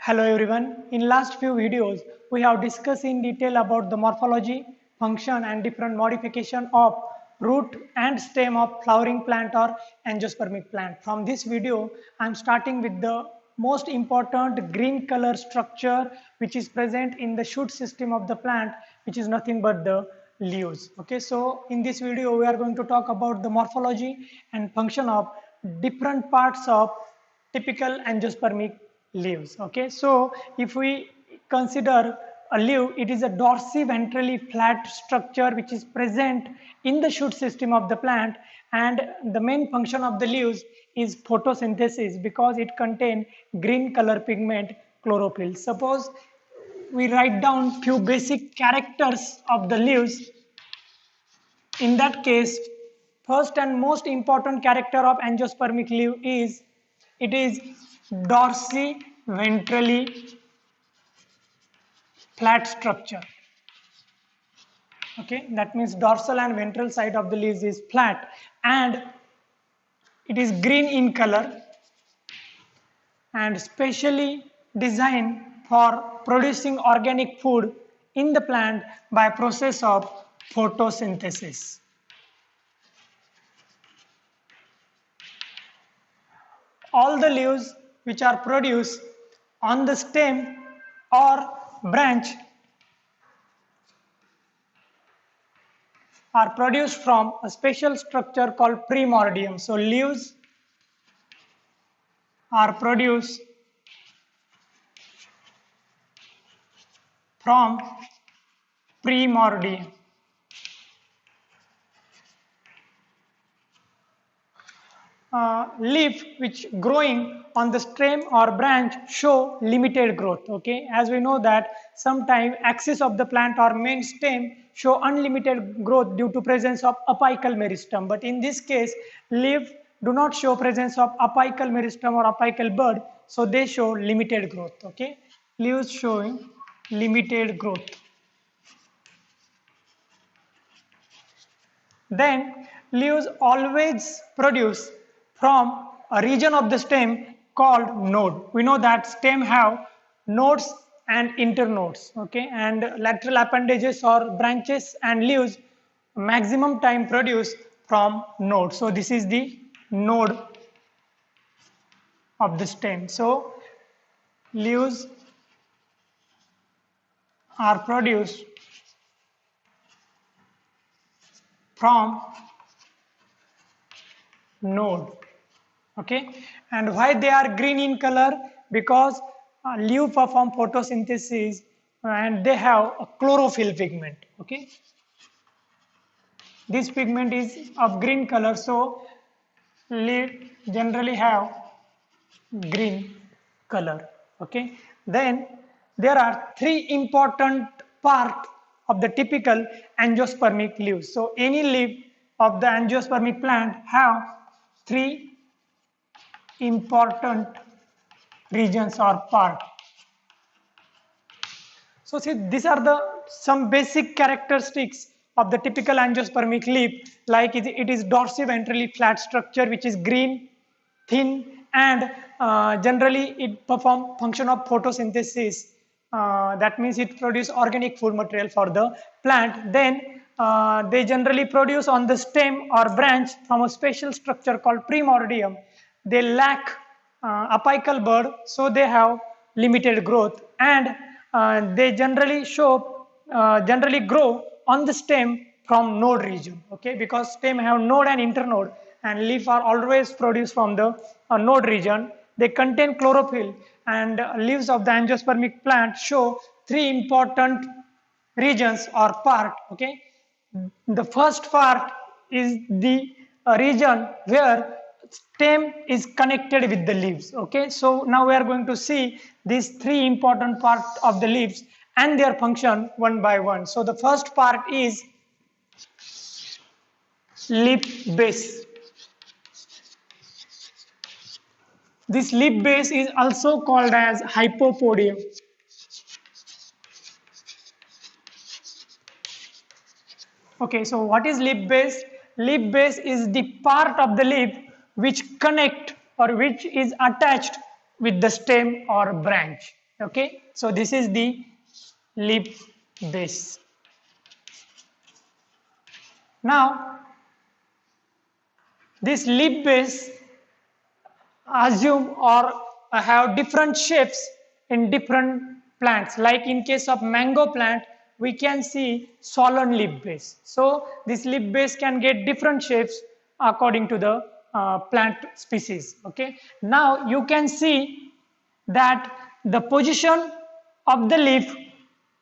Hello everyone. In last few videos, we have discussed in detail about the morphology, function and different modification of root and stem of flowering plant or angiospermic plant. From this video, I am starting with the most important green color structure which is present in the shoot system of the plant, which is nothing but the leaves. Okay, so in this video, we are going to talk about the morphology and function of different parts of typical angiospermic leaves. Okay, so if we consider a leaf, it is a dorsi-ventrally flat structure which is present in the shoot system of the plant, and the main function of the leaves is photosynthesis because it contains green color pigment chlorophyll. Suppose we write down few basic characters of the leaves. In that case, first and most important character of angiospermic leaf is it is dorsi-ventrally flat structure. Okay, that means dorsal and ventral side of the leaves is flat and it is green in color and specially designed for producing organic food in the plant by process of photosynthesis. All the leaves which are produced on the stem or branch are produced from a special structure called primordium. So leaves are produced from primordium. Leaf which growing on the stem or branch show limited growth. Okay, as we know that sometimes axis of the plant or main stem show unlimited growth due to presence of apical meristem, but in this case leaf do not show presence of apical meristem or apical bud, so they show limited growth. Okay, leaves showing limited growth. Then leaves always produce from a region of the stem called node. We know that stem have nodes and internodes, okay, and lateral appendages or branches and leaves maximum time produce from node. So this is the node of the stem. So leaves are produced from node. Okay, and why they are green in color? Because leaf perform photosynthesis and they have a chlorophyll pigment. Okay, this pigment is of green color, so leaf generally have green color. Okay, then there are three important parts of the typical angiospermic leaves. So any leaf of the angiospermic plant have three important regions or part. So see, these are the some basic characteristics of the typical angiospermic leaf, like it is dorsi-ventrally flat structure which is green, thin, and generally it perform function of photosynthesis. That means it produce organic food material for the plant. Then they generally produce on the stem or branch from a special structure called primordium. They lack apical bud, so they have limited growth, and they generally generally grow on the stem from node region. Okay, because stem have node and internode, and leaf are always produced from the node region. They contain chlorophyll, and leaves of the angiospermic plant show three important regions or part. Okay, the first part is the region where stem is connected with the leaves. Okay, so now we are going to see these three important parts of the leaves and their function one by one. So the first part is leaf base. This leaf base is also called as hypopodium. Okay, so what is leaf base? Leaf base is the part of the leaf which connect or which is attached with the stem or branch. Okay, so this is the leaf base. Now this leaf base assume or have different shapes in different plants. Like in case of mango plant, we can see swollen leaf base. So this leaf base can get different shapes according to the plant species. Okay, now you can see that the position of the leaf,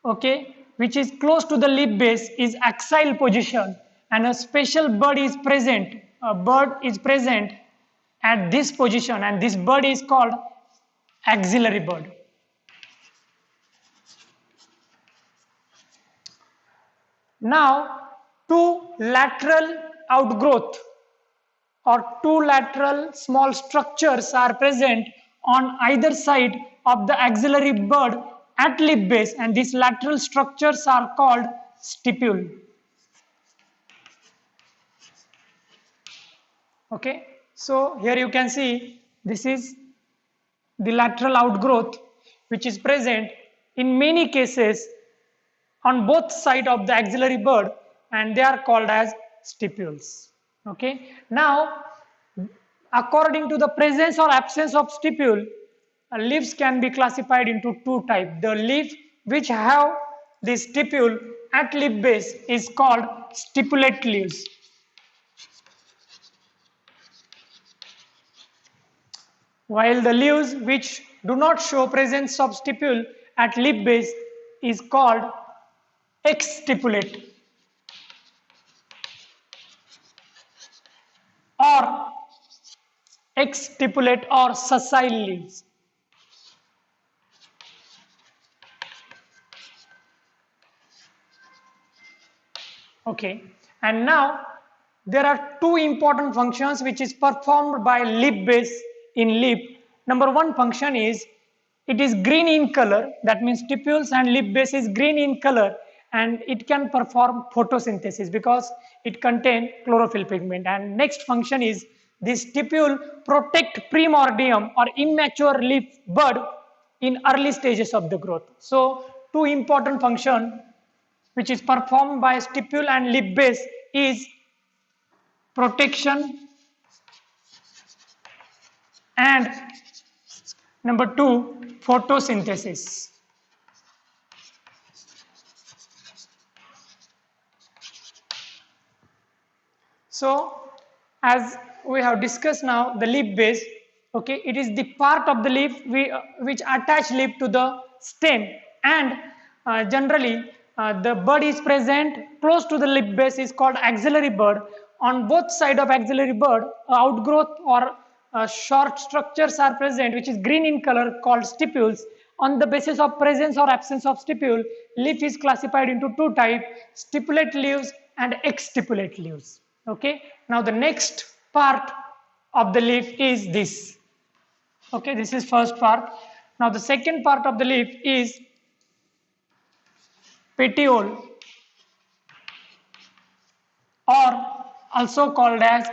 okay, which is close to the leaf base, is axial position, and a special bud is present. A bud is present at this position, and this bud is called axillary bud. Now, two lateral outgrowth or two lateral small structures are present on either side of the axillary bud at leaf base, and these lateral structures are called stipule. Okay, so here you can see this is the lateral outgrowth which is present in many cases on both sides of the axillary bud, and they are called as stipules. Okay, now according to the presence or absence of stipule, leaves can be classified into two types. The leaf which have the stipule at leaf base is called stipulate leaves, while the leaves which do not show presence of stipule at leaf base is called exstipulate or exstipulate or sessile leaves. Okay, and now there are two important functions which is performed by leaf base in leaf. Number one function is it is green in color, that means stipules and leaf base is green in color, and it can perform photosynthesis because it contains chlorophyll pigment. And next function is this stipule protect primordium or immature leaf bud in early stages of the growth. So two important function which is performed by stipule and leaf base is protection and number two, photosynthesis. So as we have discussed now, the leaf base, okay, it is the part of the leaf which attach leaf to the stem, and generally the bud is present close to the leaf base is called axillary bud. On both sides of axillary bud, outgrowth or short structures are present which is green in color called stipules. On the basis of presence or absence of stipule, leaf is classified into two types, stipulate leaves and exstipulate leaves. Okay, now the next part of the leaf is this. Okay, this is first part. Now the second part of the leaf is petiole, or also called as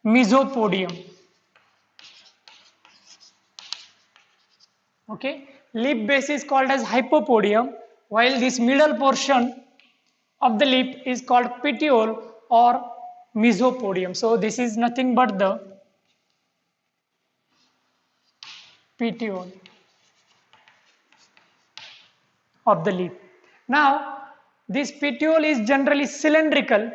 mesopodium. Okay, leaf base is called as hypopodium, while this middle portion of the leaf is called petiole or mesopodium. So this is nothing but the petiole of the leaf. Now this petiole is generally cylindrical,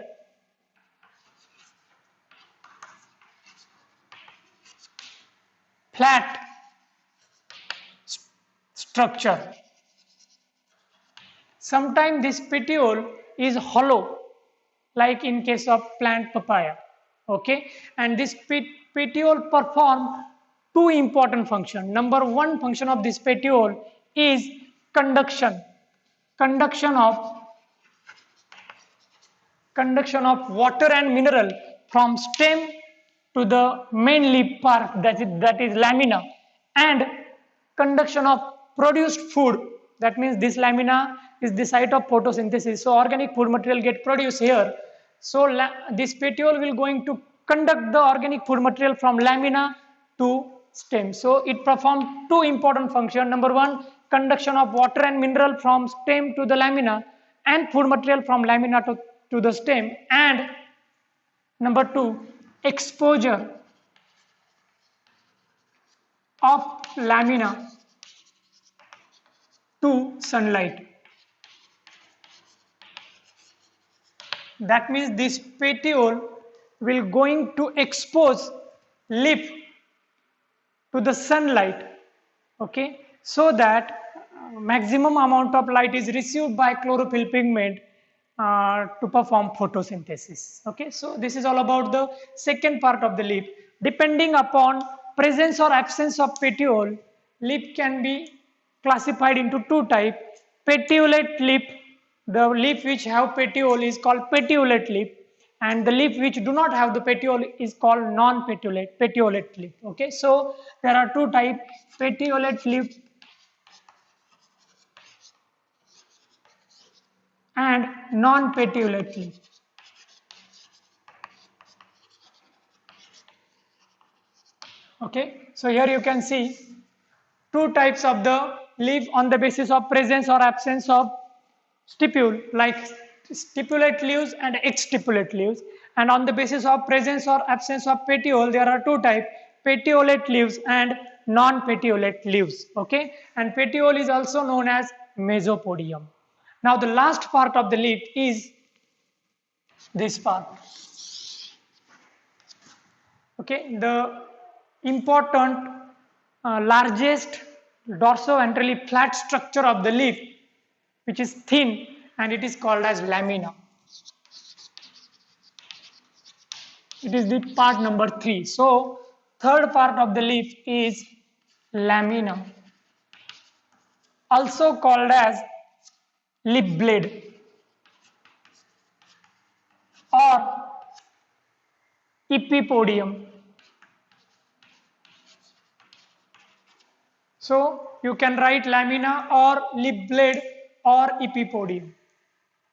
flat structure. Sometimes this petiole is hollow, like in case of plant papaya. Okay, and this petiole perform two important functions. Number one function of this petiole is conduction of water and mineral from stem to the main leaf part, that is lamina, and conduction of produced food, that means this lamina is the site of photosynthesis, so organic food material get produced here. So this petiole will going to conduct the organic food material from lamina to stem. So it performs two important functions. Number one, conduction of water and mineral from stem to the lamina and food material from lamina to the stem. And number two, exposure of lamina to sunlight. That means this petiole will going to expose leaf to the sunlight, okay, so that maximum amount of light is received by chlorophyll pigment to perform photosynthesis. Okay, so this is all about the second part of the leaf. Depending upon presence or absence of petiole, leaf can be classified into two types. Petiolate leaf, the leaf which have petiole is called petiolate leaf, and the leaf which do not have the petiole is called non-petiolate leaf. Okay, so there are two types: petiolate leaf and non-petiolate leaf. Okay, so here you can see two types of the leaf on the basis of presence or absence of stipule, like stipulate leaves and exstipulate leaves. And on the basis of presence or absence of petiole, there are two types: petiolate leaves and non-petiolate leaves. Okay, and petiole is also known as mesopodium. Now the last part of the leaf is this part. Okay, the important largest dorsoventrally flat structure of the leaf, which is thin, and it is called as lamina. It is the part number 3. So third part of the leaf is lamina, also called as leaf blade or epipodium. So you can write lamina or leaf blade or epipodium.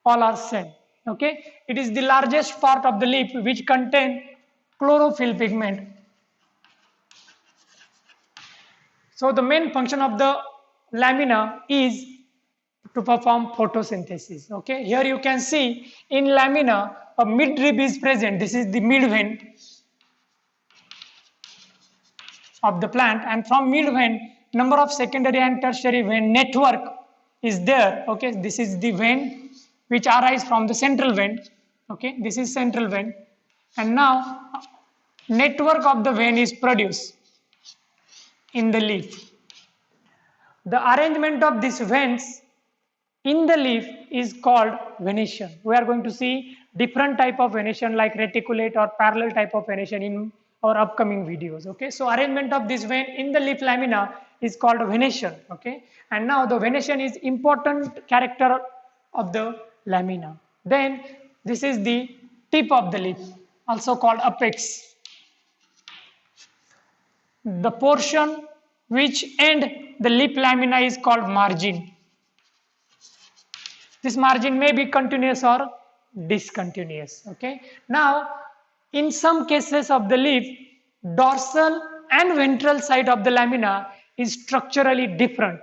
All are same. Okay, it is the largest part of the leaf which contain chlorophyll pigment. So the main function of the lamina is to perform photosynthesis. Okay, here you can see in lamina a midrib is present. This is the midvein of the plant, and from midvein number of secondary and tertiary vein network is there. Okay, this is the vein which arise from the central vein. Okay, this is central vein, and now network of the vein is produced in the leaf. The arrangement of these veins in the leaf is called venation. We are going to see different type of venation like reticulate or parallel type of venation in our upcoming videos. Okay, so arrangement of this vein in the leaf lamina is called venation. Okay, and now the venation is important character of the lamina. Then this is the tip of the leaf, also called apex. The portion which end the leaf lamina is called margin. This margin may be continuous or discontinuous. Okay, now in some cases of the leaf, dorsal and ventral side of the lamina is structurally different.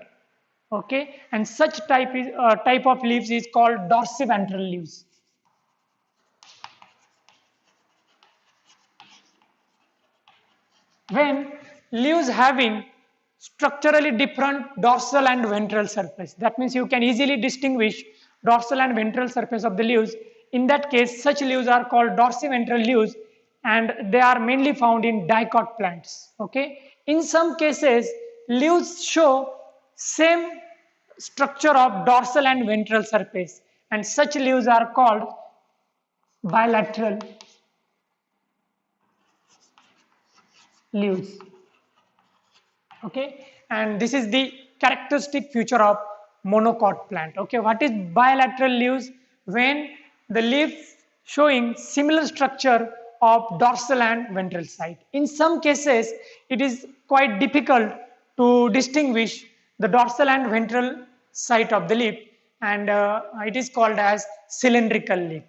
Okay, and such type of leaves is called dorsiventral leaves. When leaves having structurally different dorsal and ventral surface, that means you can easily distinguish dorsal and ventral surface of the leaves. In that case, such leaves are called dorsiventral leaves, and they are mainly found in dicot plants. Okay, in some cases leaves show same structure of dorsal and ventral surface, and such leaves are called bilateral leaves. Okay, and this is the characteristic feature of monocot plant. Okay, what is bilateral leaves? When the leaf showing similar structure of dorsal and ventral side. In some cases it is quite difficult to distinguish the dorsal and ventral side of the leaf, and it is called as cylindrical leaf.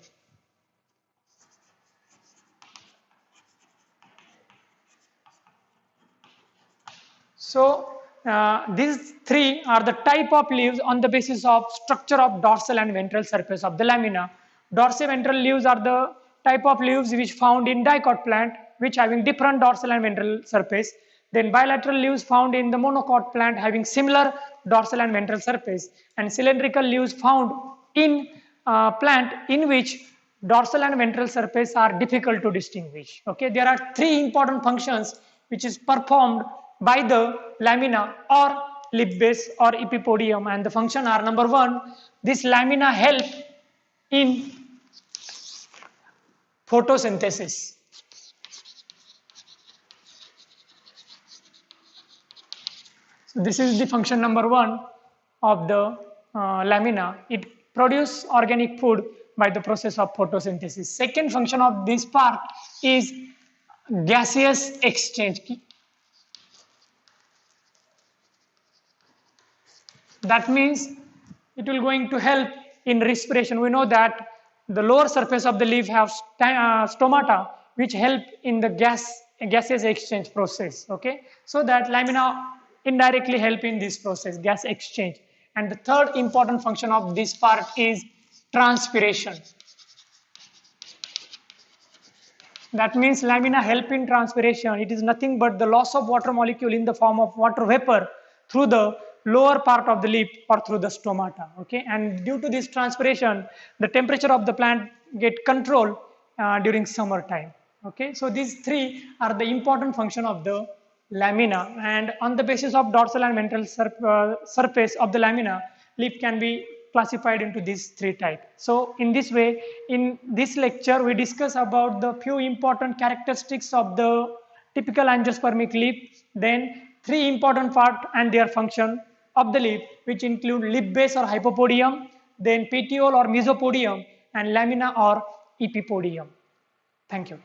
So these three are the type of leaves on the basis of structure of dorsal and ventral surface of the lamina. Dorsiventral leaves are the type of leaves which found in dicot plant which having different dorsal and ventral surface. Then bilateral leaves found in the monocot plant having similar dorsal and ventral surface, and cylindrical leaves found in plant in which dorsal and ventral surface are difficult to distinguish. Okay, there are three important functions which is performed by the lamina or lip base or epipodium, and the function are: number one, this lamina help in photosynthesis. So this is the function number one of the lamina. It produces organic food by the process of photosynthesis. Second function of this part is gaseous exchange. That means it will going to help in respiration. We know that the lower surface of the leaf have stomata which help in the gaseous exchange process. Okay, so that lamina indirectly help in this process, gas exchange. And the third important function of this part is transpiration. That means lamina help in transpiration. It is nothing but the loss of water molecule in the form of water vapor through the lower part of the leaf or through the stomata. Okay, and due to this transpiration, the temperature of the plant get controlled during summer time. Okay, so these three are the important function of the lamina, and on the basis of dorsal and ventral surface of the lamina, leaf can be classified into these three types. So in this way, in this lecture, we discuss about the few important characteristics of the typical angiospermic leaf, then three important part and their function of the leaf, which include lip base or hypopodium, then petiole or mesopodium, and lamina or epipodium. Thank you.